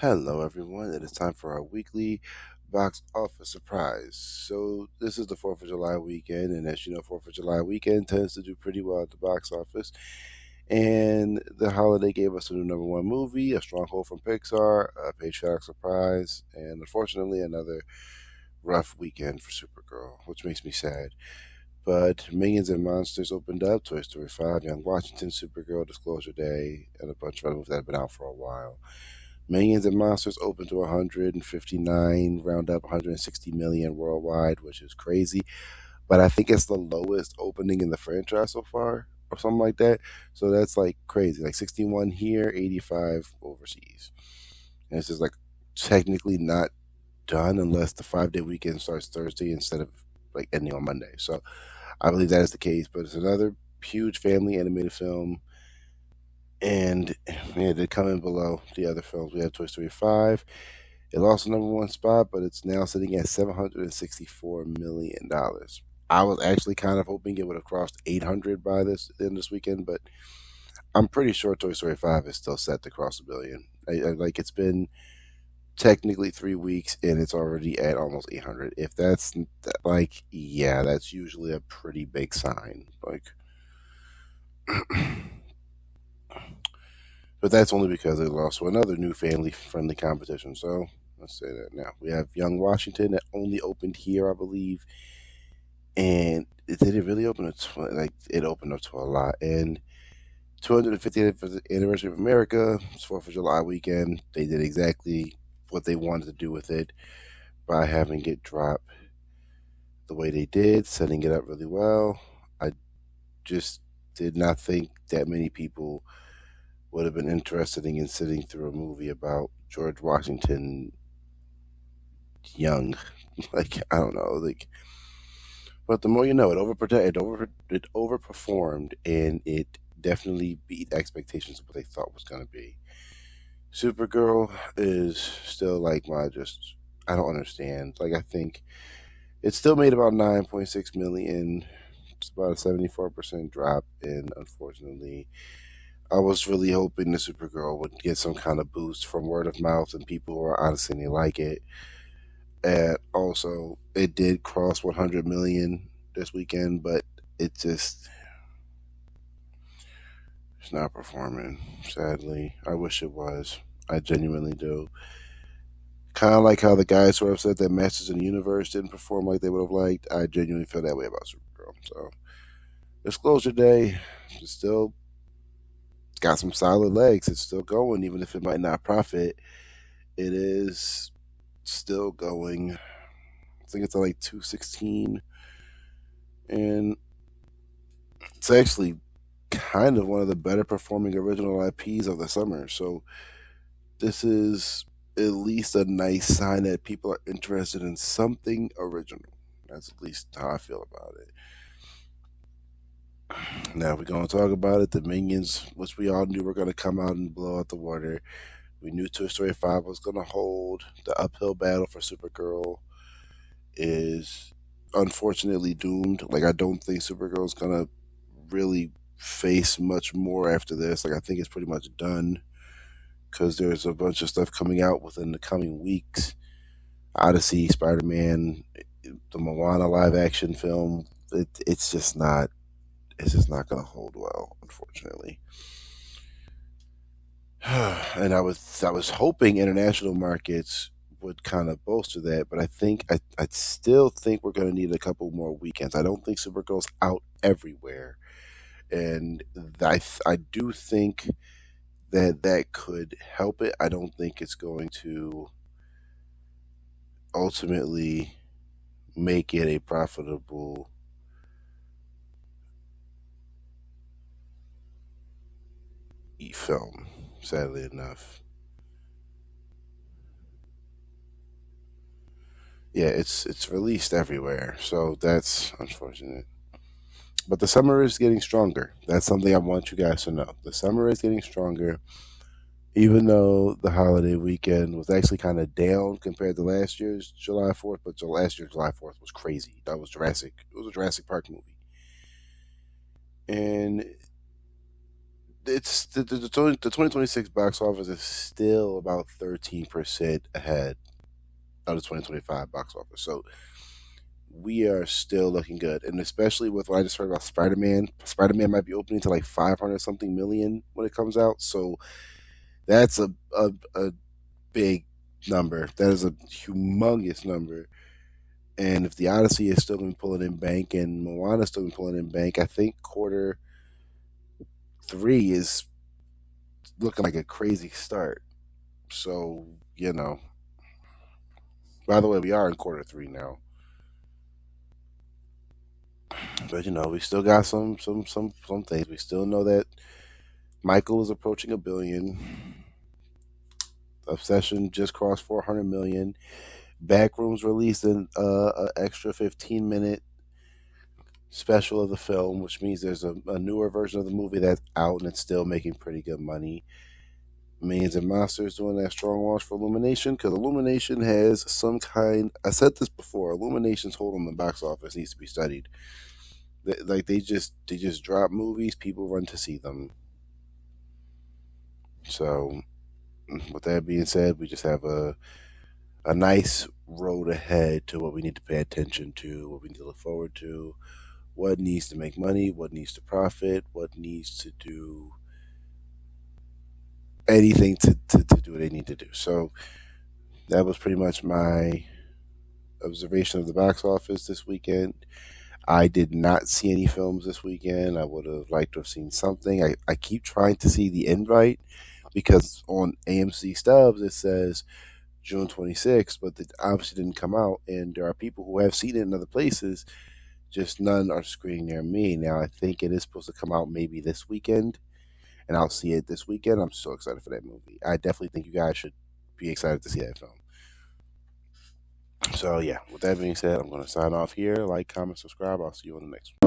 Hello, everyone. It is time for our weekly box office surprise. So, this is the 4th of July weekend, and as you know, 4th of July weekend tends to do pretty well at the box office. And the holiday gave us a new number one movie, a stronghold from Pixar, a patriotic surprise, and unfortunately, another rough weekend for Supergirl, which makes me sad. But Millions and Monsters opened up, Toy Story 5, Young Washington, Supergirl, Disclosure Day, and a bunch of other movies that have been out for a while. Millions and Monsters opened to 159, round up 160 million worldwide, which is crazy. But I think it's the lowest opening in the franchise so far, or something like that. So that's like crazy. Like 61 here, 85 overseas. And it's just like technically not done unless the 5 day weekend starts Thursday instead of like ending on Monday. So I believe that is the case. But it's another huge family animated film, and yeah, they're coming below the other films. We have Toy Story 5. It lost the number one spot, but it's now sitting at $764 million. I was actually kind of hoping it would have crossed 800 by this end this weekend, but I'm pretty sure Toy Story 5 is still set to cross a billion. Like it's been technically 3 weeks and it's already at almost 800. If that's like, yeah, that's usually a pretty big sign. Like, but that's only because it lost to another new family friendly competition. So let's say that now. We have Young Washington that only opened here, I believe. And did it really open up to, like, it opened up to a lot. And 250th anniversary of America, it's 4th of July weekend. They did exactly what they wanted to do with it by having it drop the way they did, setting it up really well. I just did not think that many people would have been interested in sitting through a movie about George Washington young. Like, I don't know, like, but the more you know, it overperformed, and it definitely beat expectations of what they thought was going to be. Supergirl is still like my just, I don't understand. Like, I think it still made about 9.6 million. It's about a 74% drop, and unfortunately, I was really hoping the Supergirl would get some kind of boost from word of mouth and people who are honestly they like it. And also, it did cross 100 million this weekend, but it just it's not performing. Sadly, I wish it was. I genuinely do. Kind of like how the guys who are upset that Masters in the Universe didn't perform like they would have liked. I genuinely feel that way about Supergirl. So, Disclosure Day is still got some solid legs. It's still going, even if it might not profit. It is still going. I think it's at like 216, and it's actually kind of one of the better performing original IPs of the summer. So this is at least a nice sign that people are interested in something original. That's at least how I feel about it. Now we're going to talk about it. The Minions, which we all knew were going to come out and blow out the water. We knew Toy Story 5 was going to hold. The uphill battle for Supergirl is unfortunately doomed. Like, I don't think Supergirl's going to really face much more after this. Like, I think it's pretty much done because there's a bunch of stuff coming out within the coming weeks. Odyssey, Spider Man, the Moana live action film. It's just not. It's just not going to hold well, unfortunately. And I was hoping international markets would kind of bolster that, but I still think we're going to need a couple more weekends. I don't think Supergirl's out everywhere, and I do think that could help it. I don't think it's going to ultimately make it a profitable film, sadly enough. Yeah, it's released everywhere, so that's unfortunate. But the summer is getting stronger. That's something I want you guys to know. The summer is getting stronger, even though the holiday weekend was actually kind of down compared to last year's July 4th. But last year's July 4th was crazy. That was Jurassic. It was a Jurassic Park movie, and it's the 2026 box office is still about 13% ahead of the 2025 box office. So we are still looking good, and especially with what I just heard about Spider-Man. Spider-Man might be opening to like 500 something million when it comes out. So that's a big number. That is a humongous number. And if the Odyssey is still going to be pulling in bank and Moana is still going to be pulling in bank, I think quarter three is looking like a crazy start. So, you know, by the way, we are in quarter three now. But we still got some things. We still know that Michael is approaching a billion. Obsession just crossed 400 million. Backrooms released an extra 15-minute special of the film, which means there's a newer version of the movie that's out and it's still making pretty good money. Millions and Monsters doing that strong launch for Illumination because Illumination has some kind. I said this before. Illumination's hold on the box office needs to be studied. Like they just drop movies, people run to see them. So with that being said, we just have a nice road ahead to what we need to pay attention to, what we need to look forward to, what needs to make money, what needs to profit, what needs to do anything to do what they need to do. So that was pretty much my observation of the box office this weekend. I did not see any films this weekend. I would have liked to have seen something. I keep trying to see the invite because on AMC Stubs it says June 26th, but it obviously didn't come out. And there are people who have seen it in other places, just none are screening near me. Now, I think it is supposed to come out maybe this weekend, and I'll see it this weekend. I'm so excited for that movie. I definitely think you guys should be excited to see that film. So, yeah, with that being said, I'm going to sign off here. Like, comment, subscribe. I'll see you on the next one.